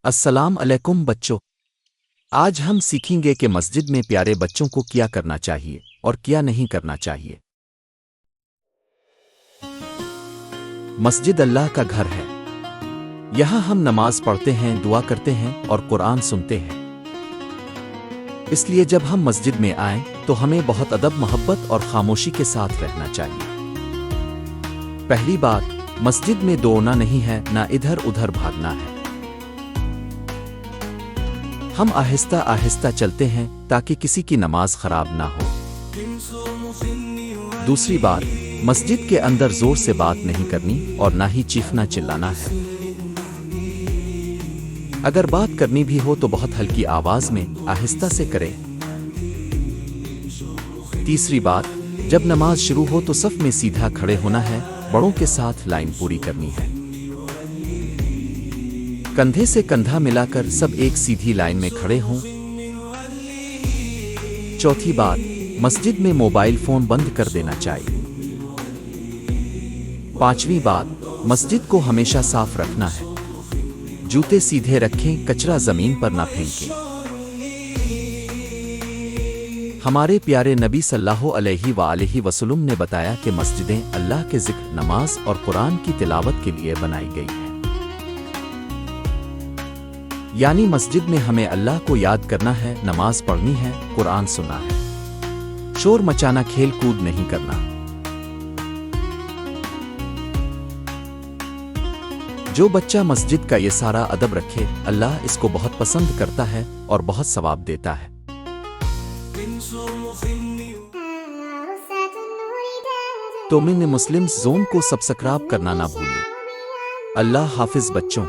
السلام علیکم بچوں، آج ہم سیکھیں گے کہ مسجد میں پیارے بچوں کو کیا کرنا چاہیے اور کیا نہیں کرنا چاہیے۔ مسجد اللہ کا گھر ہے۔ یہاں ہم نماز پڑھتے ہیں، دعا کرتے ہیں اور قرآن سنتے ہیں۔ اس لیے جب ہم مسجد میں آئیں تو ہمیں بہت ادب، محبت اور خاموشی کے ساتھ رہنا چاہیے۔ پہلی بات، مسجد میں دوڑنا نہیں ہے، نہ ادھر ادھر بھاگنا ہے۔ ہم آہستہ آہستہ چلتے ہیں تاکہ کسی کی نماز خراب نہ ہو۔ دوسری بات، مسجد کے اندر زور سے بات نہیں کرنی اور نہ ہی چیخنا چلانا ہے۔ اگر بات کرنی بھی ہو تو بہت ہلکی آواز میں آہستہ سے کریں۔ تیسری بات، جب نماز شروع ہو تو صف میں سیدھا کھڑے ہونا ہے، بڑوں کے ساتھ لائن پوری کرنی ہے۔ کندھے سے کندھا ملا کر سب ایک سیدھی لائن میں کھڑے ہوں۔ چوتھی بات، مسجد میں موبائل فون بند کر دینا چاہیے۔ پانچویں بات، مسجد کو ہمیشہ صاف رکھنا ہے۔ جوتے سیدھے رکھیں، کچرا زمین پر نہ پھینکیں۔ ہمارے پیارے نبی صلی اللہ علیہ وآلہ وسلم نے بتایا کہ مسجدیں اللہ کے ذکر، نماز اور قرآن کی تلاوت کے لیے بنائی گئی ہیں۔ یعنی مسجد میں ہمیں اللہ کو یاد کرنا ہے، نماز پڑھنی ہے، قرآن سننا ہے۔ شور مچانا، کھیل کود نہیں کرنا۔ جو بچہ مسجد کا یہ سارا ادب رکھے، اللہ اس کو بہت پسند کرتا ہے اور بہت ثواب دیتا ہے۔ تو مسلم زون کو سبسکرائب کرنا نہ بھولیں۔ اللہ حافظ بچوں۔